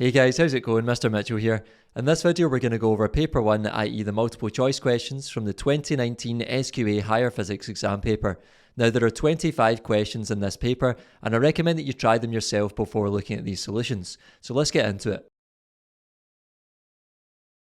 Hey guys, how's it going? Mr. Mitchell here. In this video we're going to go over paper 1, i.e. the multiple choice questions from the 2019 SQA Higher Physics exam paper. Now there are 25 questions in this paper and I recommend that you try them yourself before looking at these solutions. So let's get into it.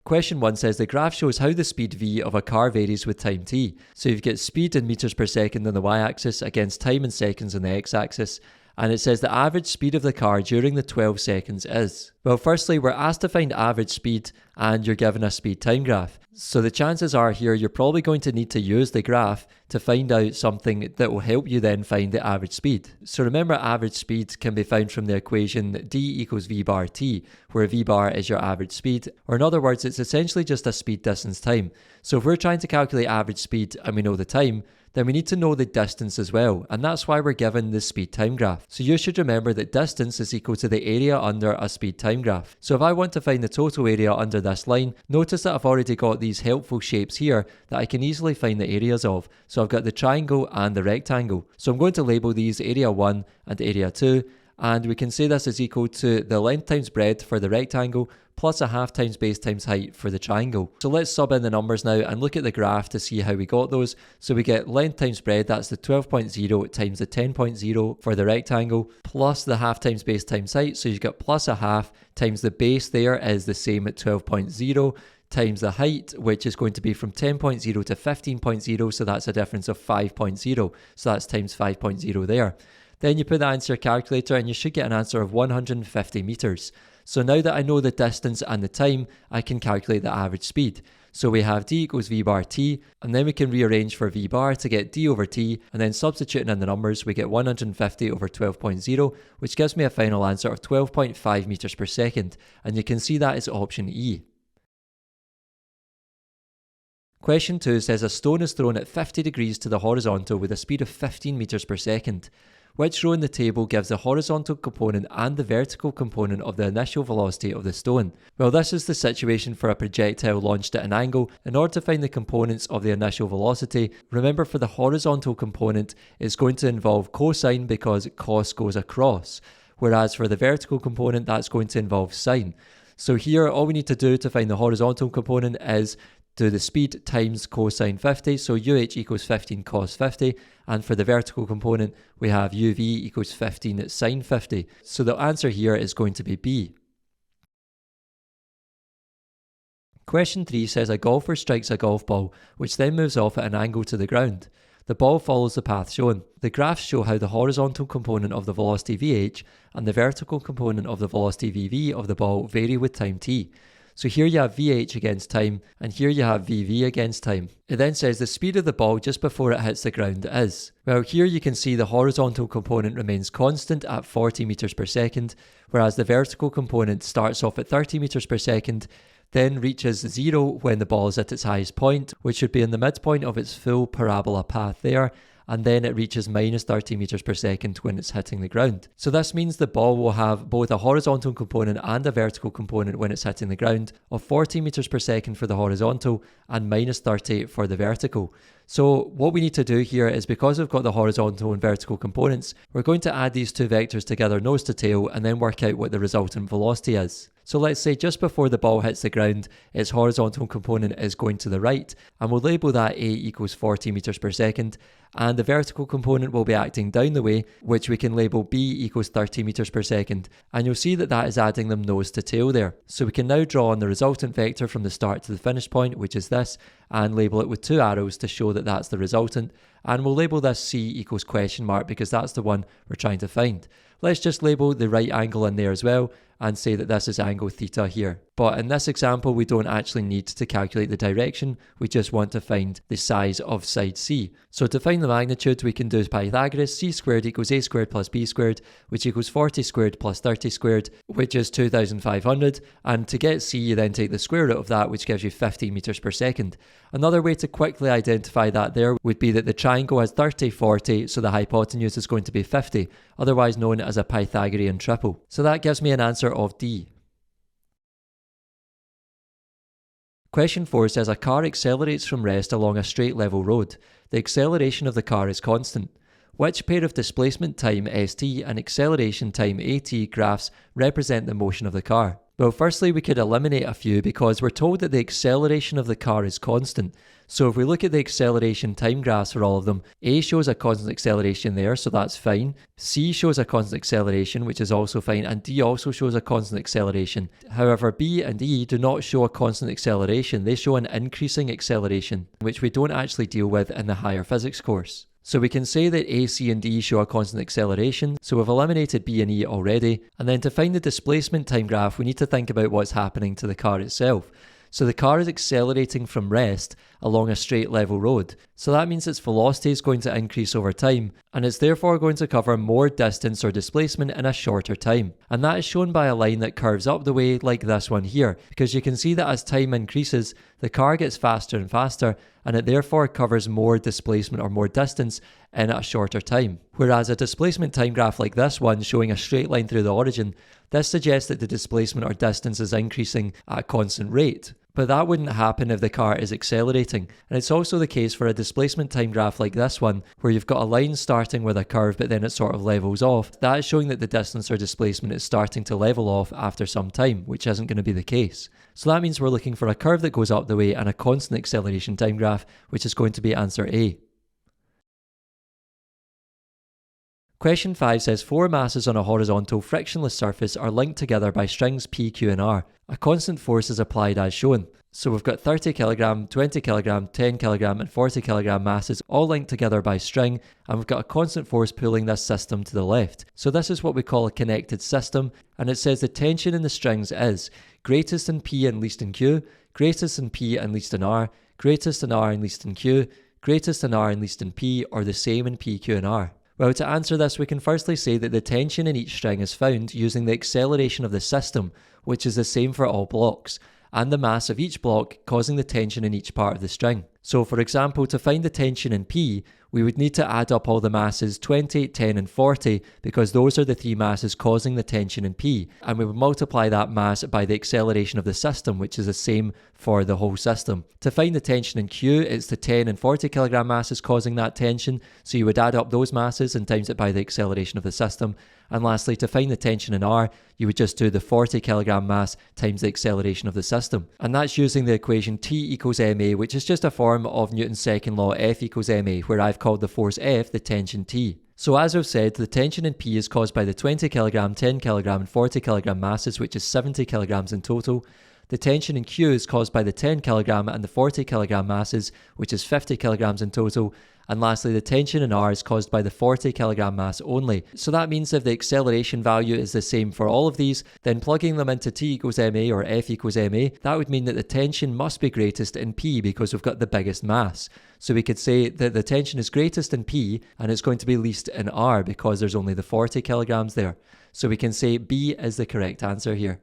Question 1 says the graph shows how the speed v of a car varies with time t. So you've got speed in meters per second on the y-axis against time in seconds on the x-axis. And it says the average speed of the car during the 12 seconds is. Well, firstly, we're asked to find average speed and you're given a speed time graph. So the chances are here you're probably going to need to use the graph to find out something that will help you then find the average speed. So remember, average speed can be found from the equation d equals v bar t, where v bar is your average speed, or in other words, it's essentially just a speed distance time. So if we're trying to calculate average speed and we know the time, then we need to know the distance as well, and that's why we're given the speed time graph. So you should remember that distance is equal to the area under a speed time graph. So if I want to find the total area under this line, notice that I've already got these helpful shapes here that I can easily find the areas of. So I've got the triangle and the rectangle. So I'm going to label these area 1 and area 2, and we can say this is equal to the length times breadth for the rectangle plus a half times base times height for the triangle. So let's sub in the numbers now and look at the graph to see how we got those. So we get length times breadth, that's the 12.0 times the 10.0 for the rectangle, plus the half times base times height, so you've got plus a half times the base there is the same at 12.0, times the height, which is going to be from 10.0 to 15.0, so that's a difference of 5.0, so that's times 5.0 there. Then you put that into your calculator and you should get an answer of 150 meters. So now that I know the distance and the time, I can calculate the average speed. So we have d equals v bar t, and then we can rearrange for v bar to get d over t, and then substituting in the numbers, we get 150 over 12.0, which gives me a final answer of 12.5 meters per second, and you can see that is option E. Question 2 says a stone is thrown at 50 degrees to the horizontal with a speed of 15 meters per second. Which row in the table gives the horizontal component and the vertical component of the initial velocity of the stone? Well, this is the situation for a projectile launched at an angle. In order to find the components of the initial velocity, remember for the horizontal component, it's going to involve cosine because cos goes across, whereas for the vertical component, that's going to involve sine. So here, all we need to do to find the horizontal component is do the speed times cosine 50, so UH equals 15 cos 50, and for the vertical component, we have UV equals 15 sine 50. So the answer here is going to be B. Question 3 says a golfer strikes a golf ball, which then moves off at an angle to the ground. The ball follows the path shown. The graphs show how the horizontal component of the velocity VH and the vertical component of the velocity VV of the ball vary with time t. So here you have VH against time, and here you have VV against time. It then says the speed of the ball just before it hits the ground is. Well, here you can see the horizontal component remains constant at 40 meters per second, whereas the vertical component starts off at 30 meters per second, then reaches 0 when the ball is at its highest point, which should be in the midpoint of its full parabola path there, and then it reaches minus 30 meters per second when it's hitting the ground. So this means the ball will have both a horizontal component and a vertical component when it's hitting the ground of 40 meters per second for the horizontal and minus 30 for the vertical. So what we need to do here is, because we've got the horizontal and vertical components, we're going to add these two vectors together nose to tail and then work out what the resultant velocity is. So let's say just before the ball hits the ground, its horizontal component is going to the right, and we'll label that A equals 40 meters per second, and the vertical component will be acting down the way, which we can label B equals 30 meters per second, and you'll see that that is adding them nose to tail there. So we can now draw on the resultant vector from the start to the finish point, which is this, and label it with two arrows to show that that's the resultant, and we'll label this C equals question mark because that's the one we're trying to find. Let's just label the right angle in there as well and say that this is angle theta here. But in this example, we don't actually need to calculate the direction, we just want to find the size of side C. So to find the magnitude, we can do Pythagoras, c squared equals a squared plus b squared, which equals 40 squared plus 30 squared, which is 2,500, and to get c, you then take the square root of that, which gives you 50 meters per second. Another way to quickly identify that there would be that the triangle has 30, 40, so the hypotenuse is going to be 50, otherwise known as a Pythagorean triple. So that gives me an answer of D. Question 4 says a car accelerates from rest along a straight level road. The acceleration of the car is constant. Which pair of displacement time st and acceleration time at graphs represent the motion of the car? Well, firstly, we could eliminate a few because we're told that the acceleration of the car is constant. So if we look at the acceleration time graphs for all of them, A shows a constant acceleration there, so that's fine. C shows a constant acceleration, which is also fine, and D also shows a constant acceleration. However, B and E do not show a constant acceleration, they show an increasing acceleration, which we don't actually deal with in the higher physics course. So we can say that A, C and D show a constant acceleration, so we've eliminated B and E already, and then to find the displacement time graph we need to think about what's happening to the car itself. So the car is accelerating from rest along a straight level road, so that means its velocity is going to increase over time, and it's therefore going to cover more distance or displacement in a shorter time. And that is shown by a line that curves up the way like this one here, because you can see that as time increases, the car gets faster and faster, and it therefore covers more displacement or more distance in a shorter time. Whereas a displacement time graph like this one showing a straight line through the origin, this suggests that the displacement or distance is increasing at a constant rate. But that wouldn't happen if the car is accelerating. And it's also the case for a displacement time graph like this one, where you've got a line starting with a curve but then it sort of levels off. That is showing that the distance or displacement is starting to level off after some time, which isn't going to be the case. So that means we're looking for a curve that goes up the way and a constant acceleration time graph, which is going to be answer A. Question 5 says 4 masses on a horizontal frictionless surface are linked together by strings P, Q and R. A constant force is applied as shown. So we've got 30 kg, 20 kg, 10 kg and 40 kg masses all linked together by string, and we've got a constant force pulling this system to the left. So this is what we call a connected system, and it says the tension in the strings is greatest in P and least in Q, greatest in P and least in R, greatest in R and least in Q, greatest in R and least in P, or the same in P, Q and R. Well, to answer this, we can firstly say that the tension in each string is found using the acceleration of the system, which is the same for all blocks, and the mass of each block causing the tension in each part of the string. So for example, to find the tension in P, we would need to add up all the masses 20, 10 and 40, because those are the 3 masses causing the tension in P, and we would multiply that mass by the acceleration of the system, which is the same for the whole system. To find the tension in Q, it's the 10 and 40 kg masses causing that tension, so you would add up those masses and times it by the acceleration of the system. And lastly, to find the tension in R, you would just do the 40 kg mass times the acceleration of the system. And that's using the equation T equals ma, which is just a form of Newton's second law, F equals ma, where I've called the force F the tension T. So as I've said, the tension in P is caused by the 20 kg, 10 kg and 40 kg masses, which is 70 kg in total. The tension in Q is caused by the 10 kg and the 40 kg masses, which is 50 kg in total. And lastly, the tension in R is caused by the 40 kg mass only. So that means if the acceleration value is the same for all of these, then plugging them into T equals ma or F equals ma, that would mean that the tension must be greatest in P because we've got the biggest mass. So we could say that the tension is greatest in P and it's going to be least in R because there's only the 40 kg there. So we can say B is the correct answer here.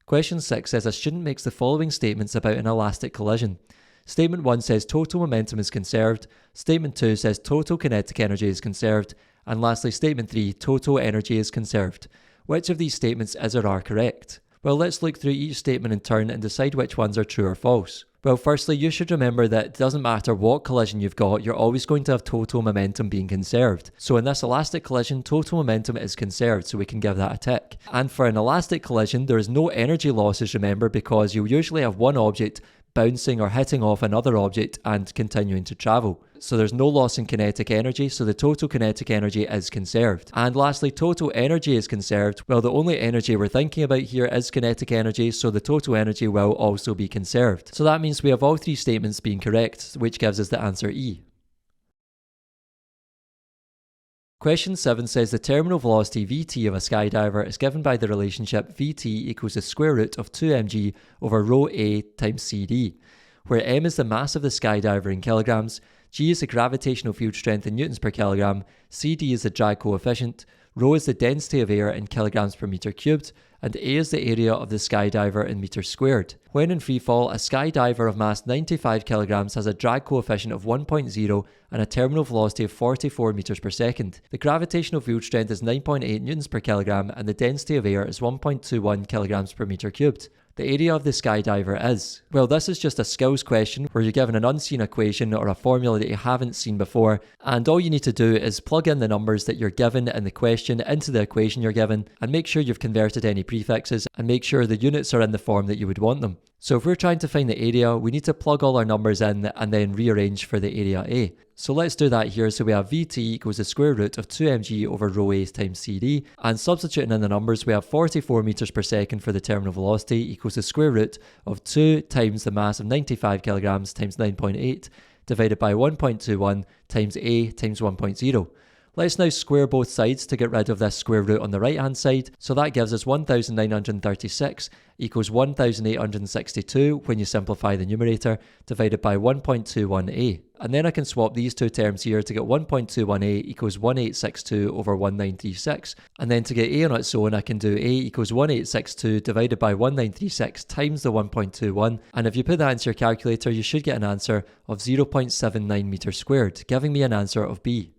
Question 6 says a student makes the following statements about an elastic collision. Statement 1 says total momentum is conserved, Statement 2 says total kinetic energy is conserved, and lastly Statement 3, total energy is conserved. Which of these statements is or are correct? Well, let's look through each statement in turn and decide which ones are true or false. Well, firstly, you should remember that it doesn't matter what collision you've got, you're always going to have total momentum being conserved. So in this elastic collision, total momentum is conserved, so we can give that a tick. And for an elastic collision, there is no energy losses, remember, because you'll usually have one object bouncing or hitting off another object and continuing to travel. So there's no loss in kinetic energy, so the total kinetic energy is conserved. And lastly, total energy is conserved. Well, the only energy we're thinking about here is kinetic energy, so the total energy will also be conserved. So that means we have all 3 statements being correct, which gives us the answer E. Question 7 says the terminal velocity Vt of a skydiver is given by the relationship Vt equals the square root of 2mg over rho a times cd, where m is the mass of the skydiver in kilograms, g is the gravitational field strength in newtons per kilogram, cd is the drag coefficient, rho is the density of air in kilograms per meter cubed, and A is the area of the skydiver in meters squared. When in freefall, a skydiver of mass 95 kilograms has a drag coefficient of 1.0 and a terminal velocity of 44 meters per second. The gravitational field strength is 9.8 newtons per kilogram and the density of air is 1.21 kilograms per meter cubed. the area of the skydiver is? Well, this is just a skills question where you're given an unseen equation or a formula that you haven't seen before, and all you need to do is plug in the numbers that you're given in the question into the equation you're given, and make sure you've converted any prefixes, and make sure the units are in the form that you would want them. So if we're trying to find the area, we need to plug all our numbers in and then rearrange for the area A. So let's do that here. So we have Vt equals the square root of 2mg over rho A times CD, and substituting in the numbers, we have 44 meters per second for the terminal velocity equals the square root of 2 times the mass of 95 kilograms times 9.8 divided by 1.21 times A times 1.0. Let's now square both sides to get rid of this square root on the right hand side. So that gives us 1936 equals 1862 when you simplify the numerator, divided by 1.21a. And then I can swap these two terms here to get 1.21a equals 1862 over 1936. And then to get a on its own, I can do a equals 1862 divided by 1936 times the 1.21. And if you put that into your calculator, you should get an answer of 0.79 meters squared, giving me an answer of B.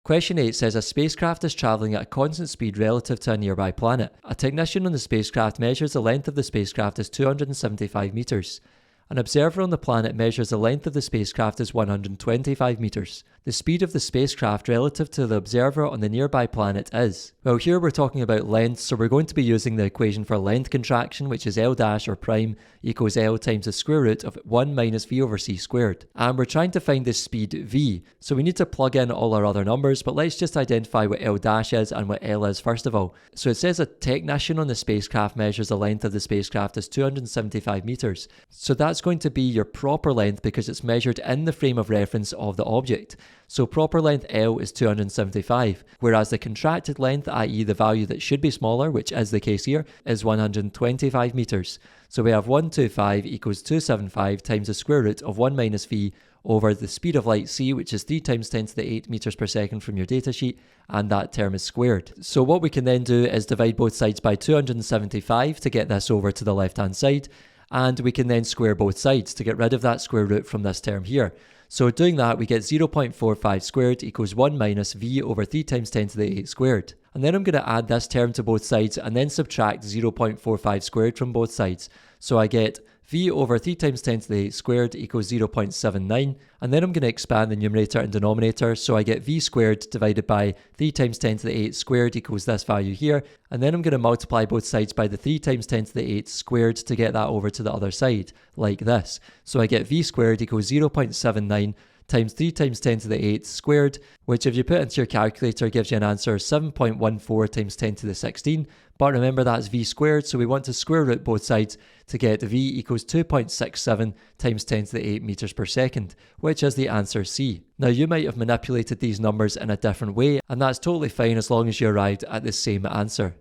Question 8 says a spacecraft is travelling at a constant speed relative to a nearby planet. A technician on the spacecraft measures the length of the spacecraft as 275 metres. An observer on the planet measures the length of the spacecraft as 125 metres. The speed of the spacecraft relative to the observer on the nearby planet is... Well, here we're talking about length, so we're going to be using the equation for length contraction, which is L dash or prime equals L times the square root of 1 minus V over C squared. And we're trying to find the speed V, so we need to plug in all our other numbers, but let's just identify what L dash is and what L is first of all. So it says a technician on the spacecraft measures the length of the spacecraft as 275 metres. So that's going to be your proper length because it's measured in the frame of reference of the object. So proper length L is 275, whereas the contracted length, i.e. the value that should be smaller, which is the case here, is 125 metres. So we have 125 equals 275 times the square root of 1 minus V over the speed of light c, which is 3 times 10 to the 8 meters per second from your datasheet, and that term is squared. So what we can then do is divide both sides by 275 to get this over to the left hand side, and we can then square both sides to get rid of that square root from this term here. So doing that, we get 0.45 squared equals 1 minus V over 3 times 10 to the 8 squared. And then I'm going to add this term to both sides and then subtract 0.45 squared from both sides. So I get V over 3 times 10 to the 8 squared equals 0.79, and then I'm going to expand the numerator and denominator, so I get V squared divided by 3 times 10 to the 8 squared equals this value here, and then I'm going to multiply both sides by the 3 times 10 to the 8 squared to get that over to the other side, like this. So I get V squared equals 0.79 times 3 times 10 to the 8 squared, which if you put into your calculator gives you an answer of 7.14 times 10 to the 16, but remember that's V squared, so we want to square root both sides to get V equals 2.67 times 10 to the 8 meters per second, which is the answer C. Now you might have manipulated these numbers in a different way, and that's totally fine as long as you arrived at the same answer.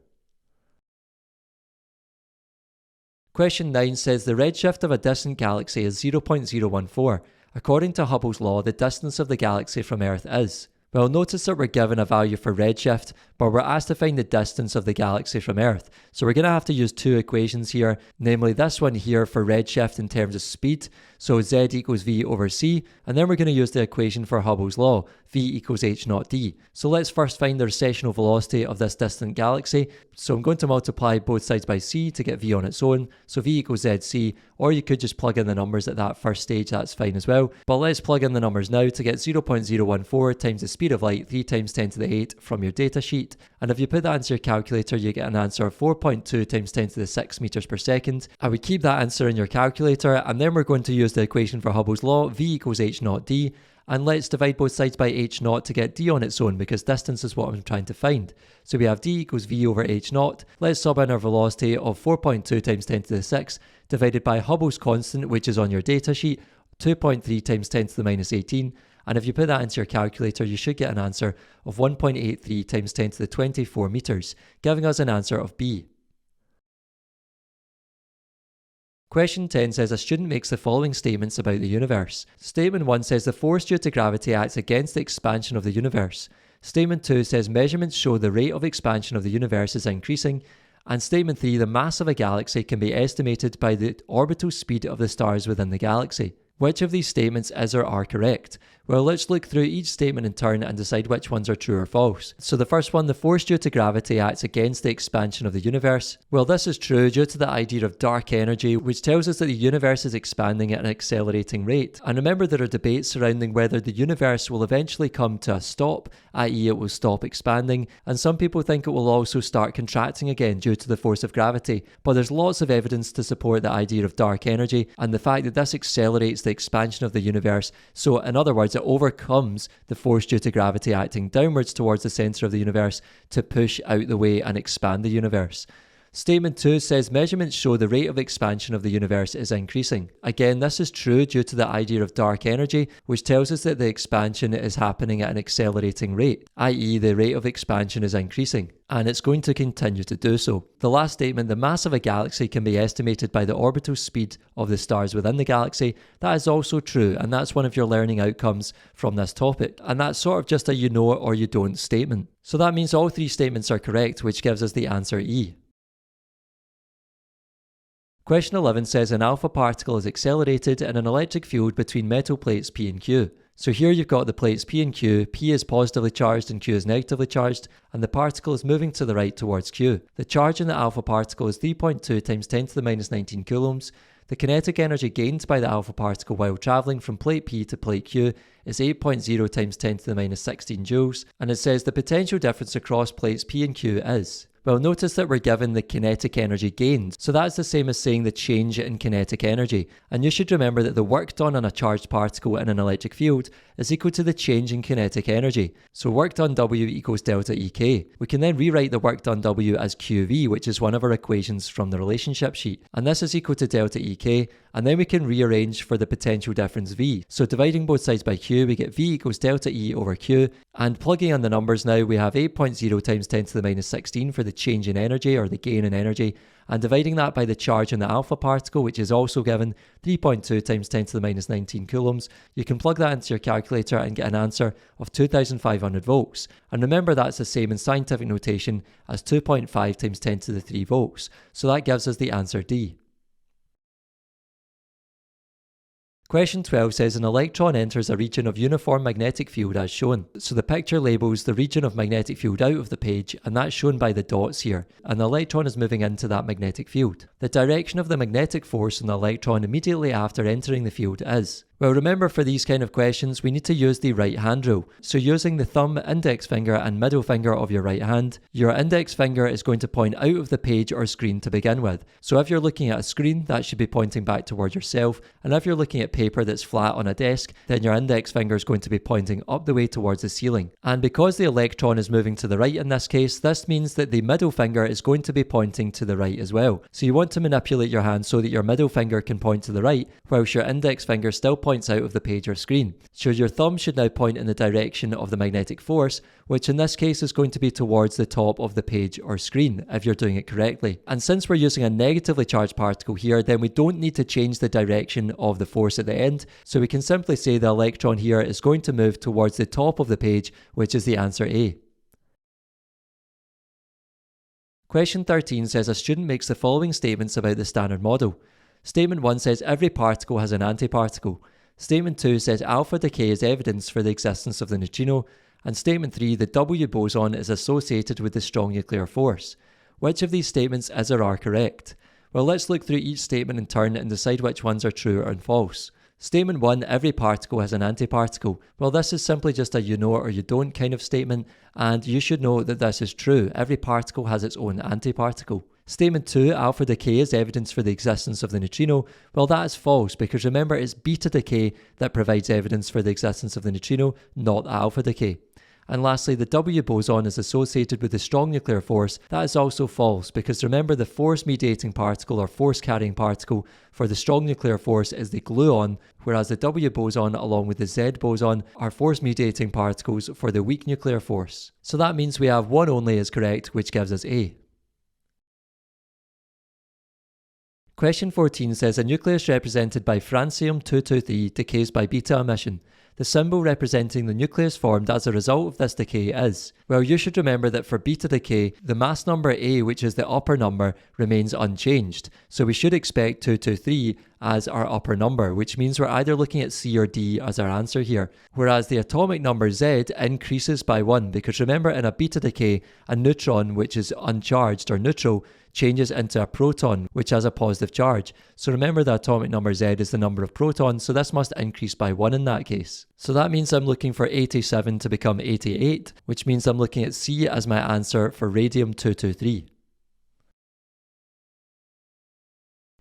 Question 9 says the redshift of a distant galaxy is 0.014. According to Hubble's law, the distance of the galaxy from Earth is... Well, notice that we're given a value for redshift, but we're asked to find the distance of the galaxy from Earth. So we're going to have to use two equations here, namely this one here for redshift in terms of speed, so Z equals V over C, and then we're going to use the equation for Hubble's law, V equals h naught d. So let's first find the recessional velocity of this distant galaxy. So I'm going to multiply both sides by C to get V on its own, so V equals ZC, or you could just plug in the numbers at that first stage, that's fine as well. But let's plug in the numbers now to get 0.014 times the speed of light 3 times 10 to the 8 from your datasheet. And if you put that into your calculator, you get an answer of 4.2 times 10 to the 6 meters per second. I would keep that answer in your calculator, and then we're going to use the equation for Hubble's law, V equals h naught d, and let's divide both sides by h naught to get d on its own because distance is what I'm trying to find. So we have d equals v over h naught. Let's sub in our velocity of 4.2 times 10 to the 6 divided by Hubble's constant, which is on your datasheet, 2.3 times 10 to the minus 18. And if you put that into your calculator, you should get an answer of 1.83 times 10 to the 24 meters, giving us an answer of B. Question 10 says a student makes the following statements about the universe. Statement 1 says the force due to gravity acts against the expansion of the universe. Statement 2 says measurements show the rate of expansion of the universe is increasing. And statement 3, the mass of a galaxy can be estimated by the orbital speed of the stars within the galaxy. Which of these statements is or are correct? Well, let's look through each statement in turn and decide which ones are true or false. So the first one, the force due to gravity acts against the expansion of the universe. Well, this is true due to the idea of dark energy, which tells us that the universe is expanding at an accelerating rate. And remember, there are debates surrounding whether the universe will eventually come to a stop, i.e. it will stop expanding, and some people think it will also start contracting again due to the force of gravity. But there's lots of evidence to support the idea of dark energy and the fact that this accelerates the expansion of the universe. So in other words, it overcomes the force due to gravity acting downwards towards the centre of the universe to push out the way and expand the universe. Statement 2 says measurements show the rate of expansion of the universe is increasing. Again, this is true due to the idea of dark energy, which tells us that the expansion is happening at an accelerating rate, i.e. the rate of expansion is increasing, and it's going to continue to do so. The last statement, the mass of a galaxy can be estimated by the orbital speed of the stars within the galaxy. That is also true, and that's one of your learning outcomes from this topic, and that's sort of just a you know or you don't statement. So that means all three statements are correct, which gives us the answer E. Question 11 says an alpha particle is accelerated in an electric field between metal plates P and Q. So here you've got the plates P and Q, P is positively charged and Q is negatively charged, and the particle is moving to the right towards Q. The charge in the alpha particle is 3.2 times 10 to the minus 19 coulombs. The kinetic energy gained by the alpha particle while travelling from plate P to plate Q is 8.0 times 10 to the minus 16 joules, and it says the potential difference across plates P and Q is. Well, notice that we're given the kinetic energy gained, so that's the same as saying the change in kinetic energy. And you should remember that the work done on a charged particle in an electric field is equal to the change in kinetic energy. So work done W equals delta EK. We can then rewrite the work done W as QV, which is one of our equations from the relationship sheet. And this is equal to delta EK, and then we can rearrange for the potential difference V. So dividing both sides by Q, we get V equals delta E over Q, and plugging in the numbers now, we have 8.0 times 10 to the minus 16 for the change in energy, or the gain in energy, and dividing that by the charge in the alpha particle, which is also given 3.2 times 10 to the minus 19 coulombs, you can plug that into your calculator and get an answer of 2,500 volts. And remember, that's the same in scientific notation as 2.5 times 10 to the 3 volts. So that gives us the answer D. Question 12 says an electron enters a region of uniform magnetic field as shown. So the picture labels the region of magnetic field out of the page, and that's shown by the dots here. And the electron is moving into that magnetic field. The direction of the magnetic force on the electron immediately after entering the field is. Well, remember, for these kind of questions, we need to use the right hand rule. So using the thumb, index finger and middle finger of your right hand, your index finger is going to point out of the page or screen to begin with. So if you're looking at a screen, that should be pointing back towards yourself. And if you're looking at paper that's flat on a desk, then your index finger is going to be pointing up the way towards the ceiling. And because the electron is moving to the right in this case, this means that the middle finger is going to be pointing to the right as well. So you want to manipulate your hand so that your middle finger can point to the right, whilst your index finger still points out of the page or screen. So your thumb should now point in the direction of the magnetic force, which in this case is going to be towards the top of the page or screen if you're doing it correctly. And since we're using a negatively charged particle here, then we don't need to change the direction of the force at the end. So we can simply say the electron here is going to move towards the top of the page, which is the answer A. Question 13 says a student makes the following statements about the Standard Model. Statement 1 says every particle has an antiparticle. Statement 2 says alpha decay is evidence for the existence of the neutrino. And statement 3, the W boson is associated with the strong nuclear force. Which of these statements is or are correct? Well, let's look through each statement in turn and decide which ones are true or false. Statement 1, every particle has an antiparticle. Well, this is simply just a you know or you don't kind of statement, and you should know that this is true. Every particle has its own antiparticle. Statement 2, alpha decay is evidence for the existence of the neutrino. Well, that is false, because remember, it's beta decay that provides evidence for the existence of the neutrino, not alpha decay. And lastly, the W boson is associated with the strong nuclear force. That is also false, because remember, the force-mediating particle or force-carrying particle for the strong nuclear force is the gluon, whereas the W boson along with the Z boson are force-mediating particles for the weak nuclear force. So that means we have one only is correct, which gives us A. Question 14 says a nucleus represented by francium-223 decays by beta emission. The symbol representing the nucleus formed as a result of this decay is. Well, you should remember that for beta decay, the mass number A, which is the upper number, remains unchanged. So we should expect 223 as our upper number, which means we're either looking at C or D as our answer here. Whereas the atomic number Z increases by 1, because remember, in a beta decay, a neutron, which is uncharged or neutral, changes into a proton, which has a positive charge. So remember, the atomic number Z is the number of protons, so this must increase by 1 in that case. So that means I'm looking for 87 to become 88, which means I'm looking at C as my answer for radium-223.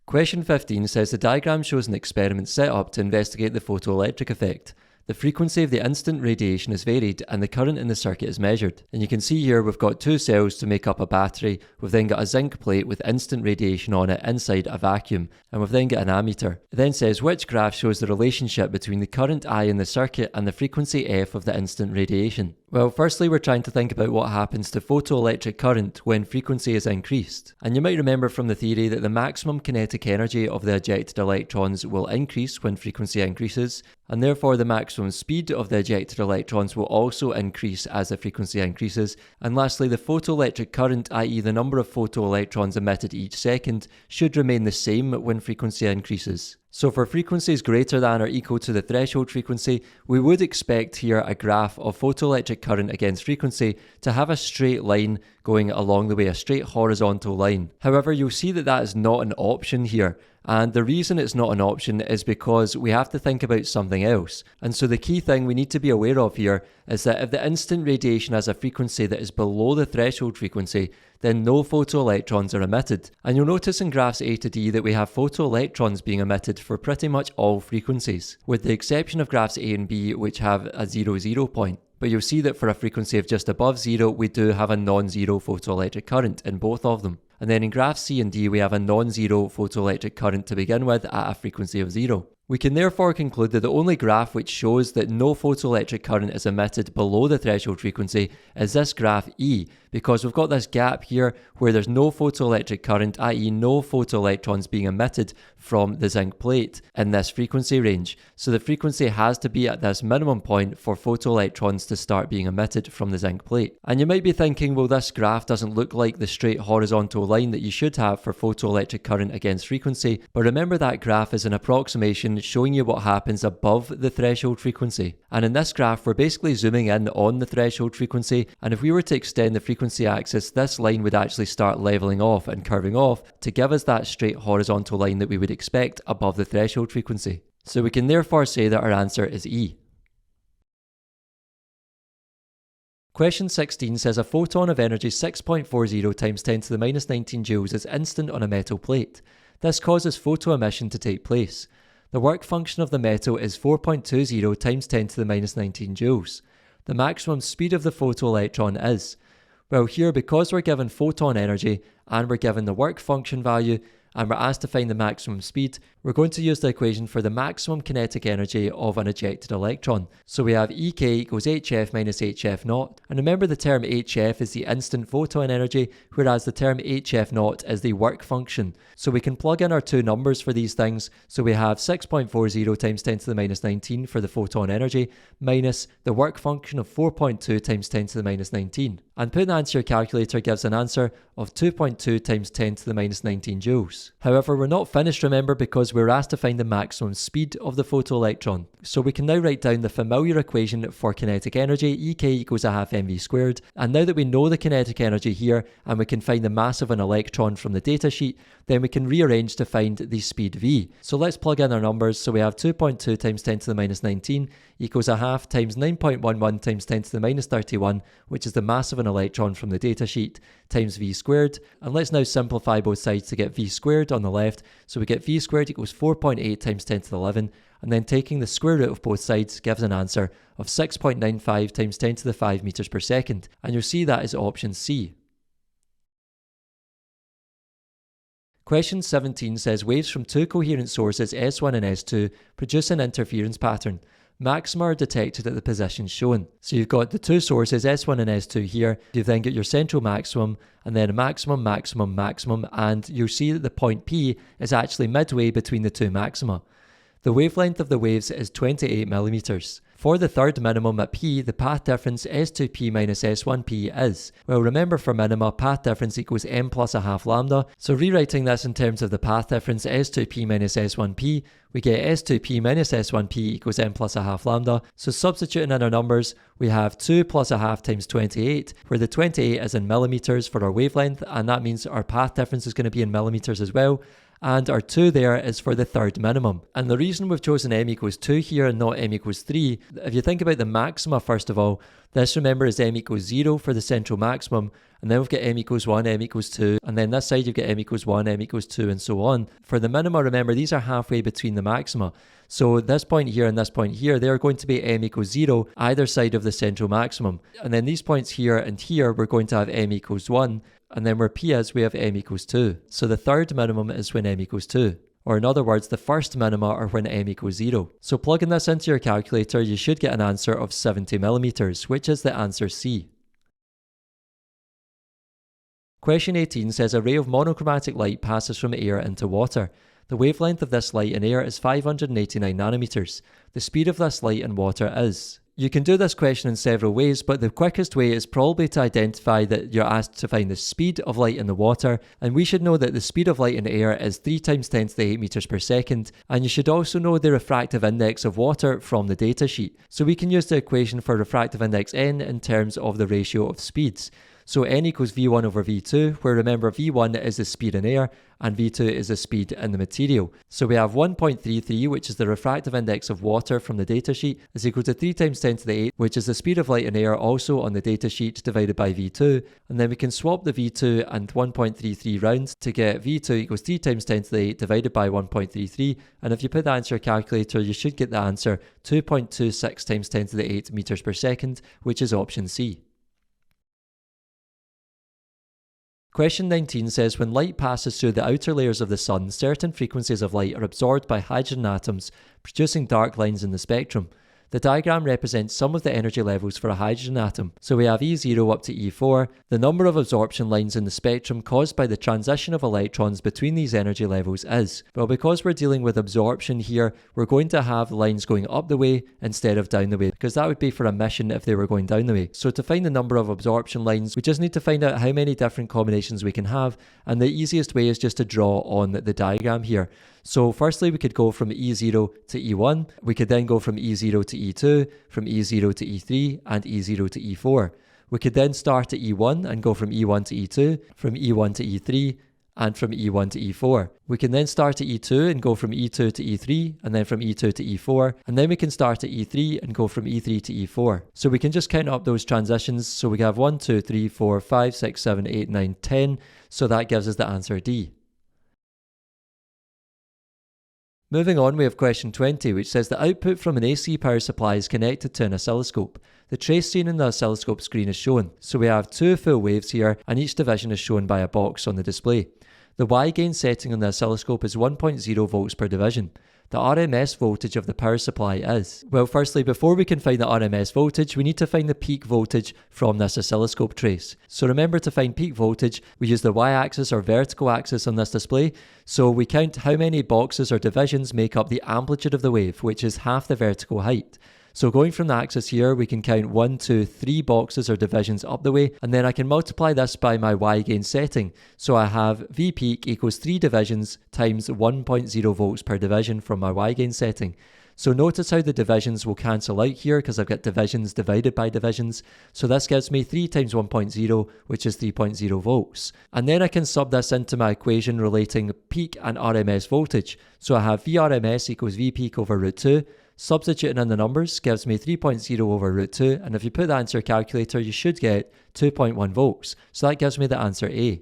Question 15 says the diagram shows an experiment set up to investigate the photoelectric effect. The frequency of the instant radiation is varied and the current in the circuit is measured. And you can see here we've got two cells to make up a battery. We've then got a zinc plate with instant radiation on it inside a vacuum, and we've then got an ammeter. It then says which graph shows the relationship between the current I in the circuit and the frequency f of the instant radiation. Well, firstly, we're trying to think about what happens to photoelectric current when frequency is increased. And you might remember from the theory that the maximum kinetic energy of the ejected electrons will increase when frequency increases, and therefore the maximum speed of the ejected electrons will also increase as the frequency increases. And lastly, the photoelectric current, i.e. the number of photoelectrons emitted each second, should remain the same when frequency increases. So for frequencies greater than or equal to the threshold frequency, we would expect here a graph of photoelectric current against frequency to have a straight line going along the way, a straight horizontal line. However, you'll see that that is not an option here. And the reason it's not an option is because we have to think about something else. And so the key thing we need to be aware of here is that if the instant radiation has a frequency that is below the threshold frequency, then no photoelectrons are emitted. And you'll notice in graphs A to D that we have photoelectrons being emitted for pretty much all frequencies, with the exception of graphs A and B, which have a 0,0 point. But you'll see that for a frequency of just above 0, we do have a non-zero photoelectric current in both of them. And then in graphs C and D, we have a non-zero photoelectric current to begin with at a frequency of 0. We can therefore conclude that the only graph which shows that no photoelectric current is emitted below the threshold frequency is this graph E, because we've got this gap here where there's no photoelectric current, i.e. no photoelectrons being emitted from the zinc plate in this frequency range. So the frequency has to be at this minimum point for photoelectrons to start being emitted from the zinc plate. And you might be thinking, well, this graph doesn't look like the straight horizontal line that you should have for photoelectric current against frequency, but remember that graph is an approximation showing you what happens above the threshold frequency. And in this graph, we're basically zooming in on the threshold frequency, and if we were to extend the frequency axis, this line would actually start leveling off and curving off to give us that straight horizontal line that we would expect above the threshold frequency. So we can therefore say that our answer is E. Question 16 says a photon of energy 6.40 times 10 to the minus 19 joules is instant on a metal plate. This causes photoemission to take place. The work function of the metal is 4.20 times 10 to the minus 19 joules. The maximum speed of the photoelectron is... Well, here, because we're given photon energy and we're given the work function value and we're asked to find the maximum speed, we're going to use the equation for the maximum kinetic energy of an ejected electron. So we have Ek equals hf minus hf naught. And remember, the term hf is the instant photon energy, whereas the term hf naught is the work function. So we can plug in our two numbers for these things. So we have 6.40 times 10 to the minus 19 for the photon energy, minus the work function of 4.2 times 10 to the minus 19. And putting that into your calculator gives an answer of 2.2 times 10 to the minus 19 joules. However, we're not finished, remember, because we're asked to find the maximum speed of the photoelectron. So we can now write down the familiar equation for kinetic energy, Ek equals a half mv squared. And now that we know the kinetic energy here, and we can find the mass of an electron from the datasheet, then we can rearrange to find the speed v. So let's plug in our numbers. So we have 2.2 times 10 to the minus 19 equals a half times 9.11 times 10 to the minus 31, which is the mass of an electron from the datasheet, times v squared. And let's now simplify both sides to get v squared on the left. So we get v squared equals 4.8 times 10 to the 11, and then taking the square root of both sides gives an answer of 6.95 times 10 to the 5 meters per second. And you'll see that is option C. Question 17 says waves from two coherent sources S1 and S2 produce an interference pattern. Maxima are detected at the positions shown. So you've got the two sources S1 and S2 here. You've then got your central maximum and then a maximum, maximum, maximum, and you'll see that the point P is actually midway between the two maxima. The wavelength of the waves is 28 millimeters. For the third minimum at P, the path difference S2P minus S1P is, well, remember for minima, path difference equals m plus a half lambda, so rewriting this in terms of the path difference S2P minus S1P, we get S2P minus S1P equals m plus a half lambda, so substituting in our numbers, we have 2 plus a half times 28, where the 28 is in millimeters for our wavelength, and that means our path difference is going to be in millimeters as well, and our 2 there is for the third minimum. And the reason we've chosen m equals 2 here and not m equals 3, if you think about the maxima first of all, this remember is m equals 0 for the central maximum, and then we've got m equals 1, m equals 2, and then this side you've got m equals 1, m equals 2, and so on. For the minima, remember, these are halfway between the maxima. So this point here and this point here, they're going to be m equals 0, either side of the central maximum. And then these points here and here, we're going to have m equals 1, and then where P is, we have m equals 2. So the third minimum is when m equals 2. Or in other words, the first minima are when m equals 0. So plugging this into your calculator, you should get an answer of 70 millimeters, which is the answer C. Question 18 says a ray of monochromatic light passes from air into water. The wavelength of this light in air is 589 nanometers. The speed of this light in water is... You can do this question in several ways, but the quickest way is probably to identify that you're asked to find the speed of light in the water, and we should know that the speed of light in air is 3 times 10 to the 8 meters per second, and you should also know the refractive index of water from the datasheet. So we can use the equation for refractive index n in terms of the ratio of speeds. So n equals v1 over v2, where remember v1 is the speed in air and v2 is the speed in the material. So we have 1.33, which is the refractive index of water from the datasheet, is equal to 3 times 10 to the 8, which is the speed of light in air also on the datasheet divided by v2. And then we can swap the v2 and 1.33 round to get v2 equals 3 times 10 to the 8 divided by 1.33. And if you put that into your calculator, you should get the answer 2.26 times 10 to the 8 meters per second, which is option C. Question 19 says when light passes through the outer layers of the sun, certain frequencies of light are absorbed by hydrogen atoms, producing dark lines in the spectrum. The diagram represents some of the energy levels for a hydrogen atom. So we have E0 up to E4, the number of absorption lines in the spectrum caused by the transition of electrons between these energy levels is. Well, because we're dealing with absorption here, we're going to have lines going up the way instead of down the way, because that would be for emission if they were going down the way. So to find the number of absorption lines, we just need to find out how many different combinations we can have, and the easiest way is just to draw on the diagram here. So firstly, we could go from E0 to E1, we could then go from E0 to E2, from E0 to E3, and E0 to E4. We could then start at E1 and go from E1 to E2, from E1 to E3, and from E1 to E4. We can then start at E2 and go from E2 to E3, and then from E2 to E4, and then we can start at E3 and go from E3 to E4. So we can just count up those transitions, so we have 1, 2, 3, 4, 5, 6, 7, 8, 9, 10, so that gives us the answer D. Moving on, we have question 20, which says the output from an AC power supply is connected to an oscilloscope. The trace seen in the oscilloscope screen is shown. So we have 2 full waves here, and each division is shown by a box on the display. The Y gain setting on the oscilloscope is 1.0 volts per division. The RMS voltage of the power supply is? Well, firstly, before we can find the RMS voltage, we need to find the peak voltage from this oscilloscope trace. So remember, to find peak voltage, we use the y-axis or vertical axis on this display. So we count how many boxes or divisions make up the amplitude of the wave, which is half the vertical height. So going from the axis here, we can count 1, 2, 3 boxes or divisions up the way, and then I can multiply this by my Y gain setting. So I have V peak equals 3 divisions times 1.0 volts per division from my Y gain setting. So notice how the divisions will cancel out here because I've got divisions divided by divisions. So this gives me 3 times 1.0, which is 3.0 volts. And then I can sub this into my equation relating peak and RMS voltage. So I have VRMS equals V peak over root 2. Substituting in the numbers gives me 3.0 over root 2, and if you put that into your calculator, you should get 2.1 volts. So that gives me the answer A.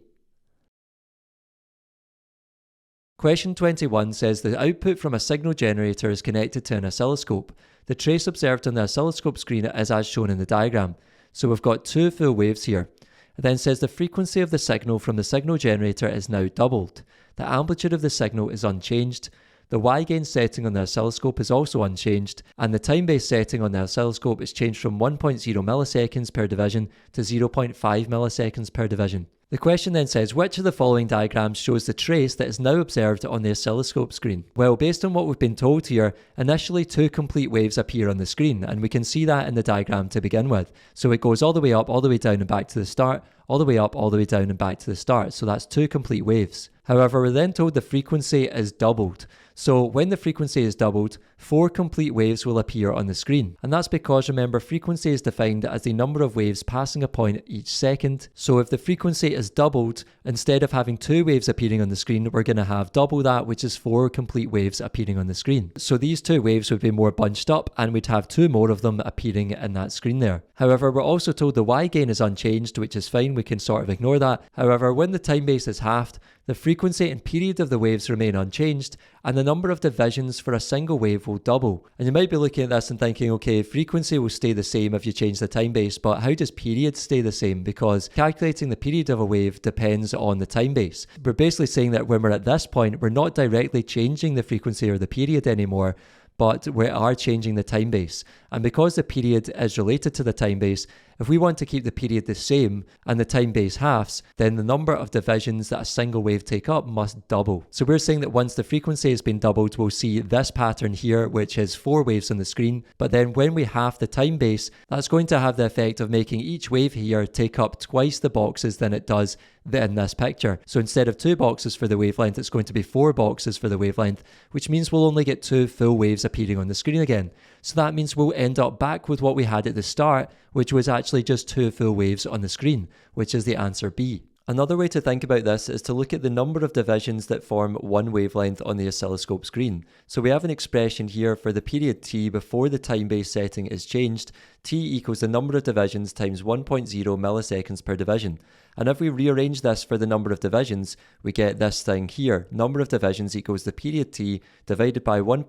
Question 21 says the output from a signal generator is connected to an oscilloscope. The trace observed on the oscilloscope screen is as shown in the diagram. So we've got 2 full waves here. It then says the frequency of the signal from the signal generator is now doubled. The amplitude of the signal is unchanged. The Y gain setting on the oscilloscope is also unchanged, and the time-based setting on the oscilloscope is changed from 1.0 milliseconds per division to 0.5 milliseconds per division. The question then says, which of the following diagrams shows the trace that is now observed on the oscilloscope screen? Well, based on what we've been told here, initially 2 complete waves appear on the screen, and we can see that in the diagram to begin with. So it goes all the way up, all the way down and back to the start, all the way up, all the way down and back to the start. So that's 2 complete waves. However, we're then told the frequency is doubled. So when the frequency is doubled, 4 complete waves will appear on the screen. And that's because, remember, frequency is defined as the number of waves passing a point each second. So if the frequency is doubled, instead of having 2 waves appearing on the screen, we're going to have double that, which is 4 complete waves appearing on the screen. So these 2 waves would be more bunched up, and we'd have 2 more of them appearing in that screen there. However, we're also told the Y gain is unchanged, which is fine, we can sort of ignore that. However, when the time base is halved, the frequency and period of the waves remain unchanged, and the number of divisions for a single wave will double. And you might be looking at this and thinking, okay, frequency will stay the same if you change the time base, but how does period stay the same? Because calculating the period of a wave depends on the time base. We're basically saying that when we're at this point, we're not directly changing the frequency or the period anymore, but we are changing the time base. And because the period is related to the time base, if we want to keep the period the same and the time base halves, then the number of divisions that a single wave take up must double. So we're saying that once the frequency has been doubled, we'll see this pattern here, which is 4 waves on the screen. But then when we halve the time base, that's going to have the effect of making each wave here take up twice the boxes than it does in this picture. So instead of 2 boxes for the wavelength, it's going to be 4 boxes for the wavelength, which means we'll only get 2 full waves appearing on the screen again. So that means we'll end up back with what we had at the start, which was actually just 2 full waves on the screen, which is the answer B. Another way to think about this is to look at the number of divisions that form one wavelength on the oscilloscope screen. So we have an expression here for the period t before the time base setting is changed. T equals the number of divisions times 1.0 milliseconds per division. And if we rearrange this for the number of divisions, we get this thing here. Number of divisions equals the period t divided by 1.0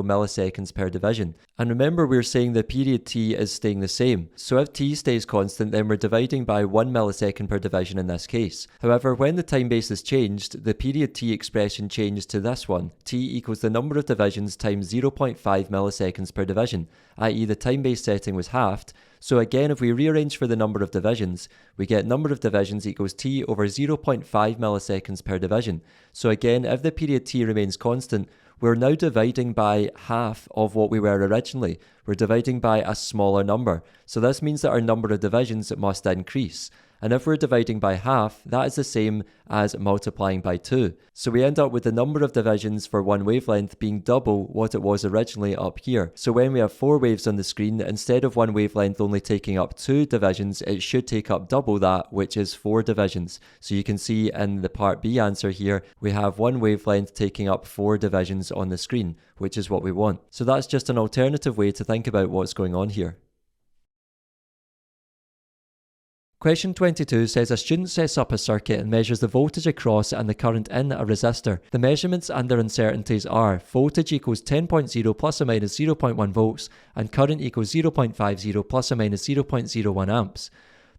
milliseconds per division. And remember, we're saying the period t is staying the same. So if t stays constant, then we're dividing by 1 millisecond per division in this case. However, when the time base is changed, the period t expression changes to this one. T equals the number of divisions times 0.5 milliseconds per division, i.e. the time base setting was halved. So again, if we rearrange for the number of divisions, we get number of divisions equals t over 0.5 milliseconds per division. So again, if the period t remains constant, we're now dividing by half of what we were originally. We're dividing by a smaller number. So this means that our number of divisions must increase. And if we're dividing by half, that is the same as multiplying by 2. So we end up with the number of divisions for one wavelength being double what it was originally up here. So when we have 4 waves on the screen, instead of one wavelength only taking up 2 divisions, it should take up double that, which is 4 divisions. So you can see in the part B answer here, we have one wavelength taking up 4 divisions on the screen, which is what we want. So that's just an alternative way to think about what's going on here. Question 22 says a student sets up a circuit and measures the voltage across and the current in a resistor. The measurements and their uncertainties are voltage equals 10.0 plus or minus 0.1 volts and current equals 0.50 plus or minus 0.01 amps.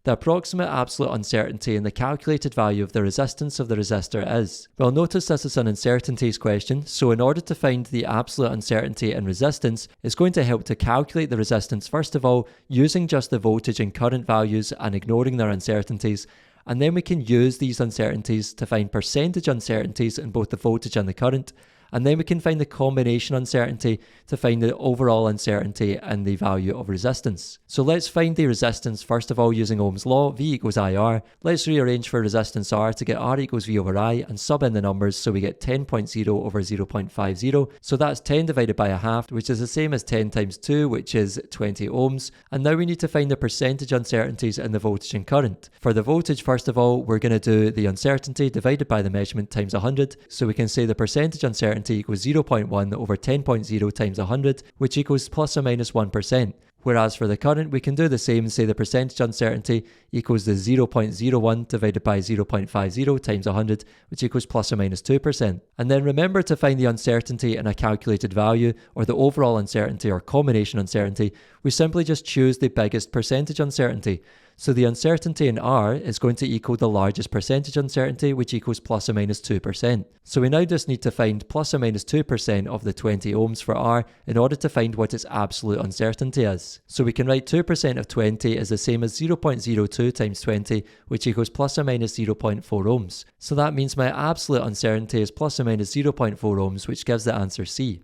The approximate absolute uncertainty and the calculated value of the resistance of the resistor is. Well, notice this is an uncertainties question, so in order to find the absolute uncertainty and resistance, it's going to help to calculate the resistance first of all, using just the voltage and current values and ignoring their uncertainties, and then we can use these uncertainties to find percentage uncertainties in both the voltage and the current, and then we can find the combination uncertainty to find the overall uncertainty and the value of resistance. So let's find the resistance first of all using Ohm's law, V equals IR. Let's rearrange for resistance R to get R equals V over I and sub in the numbers so we get 10.0 over 0.50. So that's 10 divided by a half, which is the same as 10 times 2, which is 20 ohms. And now we need to find the percentage uncertainties in the voltage and current. For the voltage, first of all, we're going to do the uncertainty divided by the measurement times 100. So we can say the percentage uncertainty equals 0.1 over 10.0 times 100, which equals plus or minus 1%. Whereas for the current, we can do the same and say the percentage uncertainty equals the 0.01 divided by 0.50 times 100, which equals plus or minus 2%. And then remember to find the uncertainty in a calculated value, or the overall uncertainty or combination uncertainty, we simply just choose the biggest percentage uncertainty. So the uncertainty in R is going to equal the largest percentage uncertainty, which equals plus or minus 2%. So we now just need to find plus or minus 2% of the 20 ohms for R in order to find what its absolute uncertainty is. So we can write 2% of 20 is the same as 0.02 times 20, which equals plus or minus 0.4 ohms. So that means my absolute uncertainty is plus or minus 0.4 ohms, which gives the answer C.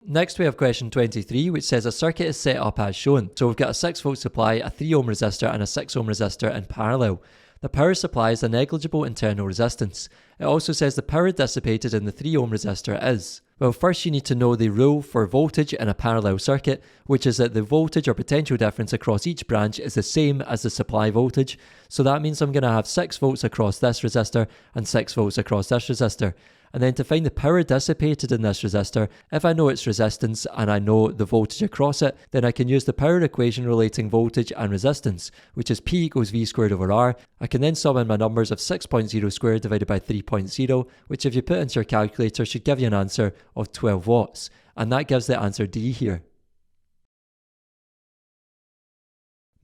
Next we have question 23, which says a circuit is set up as shown. So we've got a 6 volt supply, a 3 ohm resistor and a 6 ohm resistor in parallel. The power supply is a negligible internal resistance. It also says the power dissipated in the 3 ohm resistor is. Well, first you need to know the rule for voltage in a parallel circuit, which is that the voltage or potential difference across each branch is the same as the supply voltage. So that means I'm going to have 6 volts across this resistor and 6 volts across this resistor. And then to find the power dissipated in this resistor, if I know its resistance and I know the voltage across it, then I can use the power equation relating voltage and resistance, which is P equals V squared over R. I can then sum in my numbers of 6.0 squared divided by 3.0, which if you put into your calculator should give you an answer of 12 watts. And that gives the answer D here.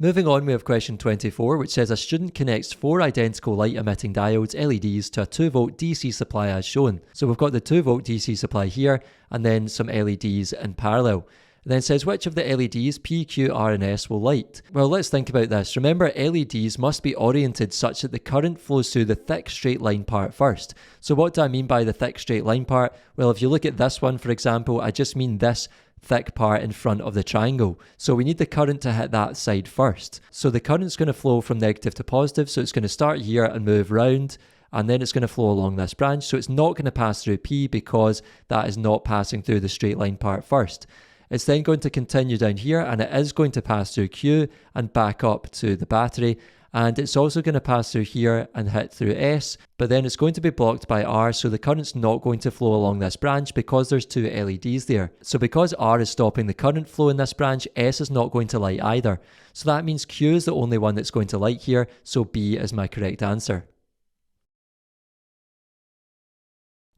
Moving on, we have question 24, which says a student connects 4 identical light emitting diodes, LEDs, to a 2 volt DC supply as shown. So we've got the 2 volt DC supply here, and then some LEDs in parallel. And then it says which of the LEDs, P, Q, R and S will light? Well, let's think about this. Remember, LEDs must be oriented such that the current flows through the thick straight line part first. So what do I mean by the thick straight line part? Well, if you look at this one, for example, I just mean this thick part in front of the triangle. So we need the current to hit that side first. So the current's going to flow from negative to positive, so it's going to start here and move round, and then it's going to flow along this branch. So it's not going to pass through P because that is not passing through the straight line part first. It's then going to continue down here, and it is going to pass through Q and back up to the battery. And it's also going to pass through here and hit through S, but then it's going to be blocked by R, so the current's not going to flow along this branch because there's 2 LEDs there. So because R is stopping the current flow in this branch, S is not going to light either. So that means Q is the only one that's going to light here, so B is my correct answer.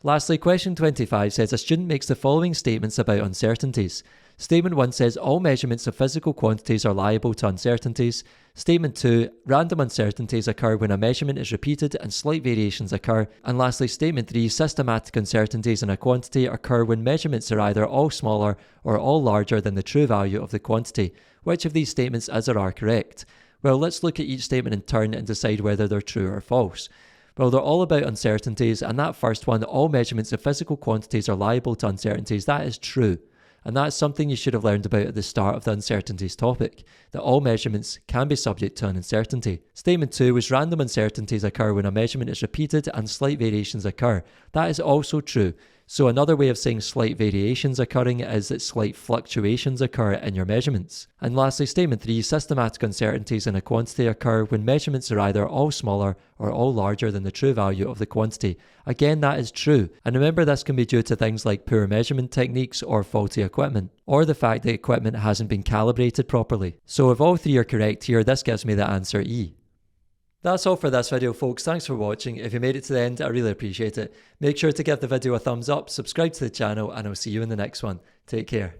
Lastly, question 25 says a student makes the following statements about uncertainties. Statement 1 says all measurements of physical quantities are liable to uncertainties. Statement 2, random uncertainties occur when a measurement is repeated and slight variations occur. And lastly, statement 3, systematic uncertainties in a quantity occur when measurements are either all smaller or all larger than the true value of the quantity. Which of these statements is or are correct? Well, let's look at each statement in turn and decide whether they're true or false. Well, they're all about uncertainties, and that first one, all measurements of physical quantities are liable to uncertainties, that is true. And that's something you should have learned about at the start of the uncertainties topic, that all measurements can be subject to an uncertainty. Statement 2 was random uncertainties occur when a measurement is repeated and slight variations occur. That is also true. So another way of saying slight variations occurring is that slight fluctuations occur in your measurements. And lastly, statement 3, systematic uncertainties in a quantity occur when measurements are either all smaller or all larger than the true value of the quantity. Again, that is true. And remember, this can be due to things like poor measurement techniques or faulty equipment, or the fact that equipment hasn't been calibrated properly. So if all 3 are correct here, this gives me the answer E. That's all for this video, folks. Thanks for watching. If you made it to the end, I really appreciate it. Make sure to give the video a thumbs up, subscribe to the channel, and I'll see you in the next one. Take care.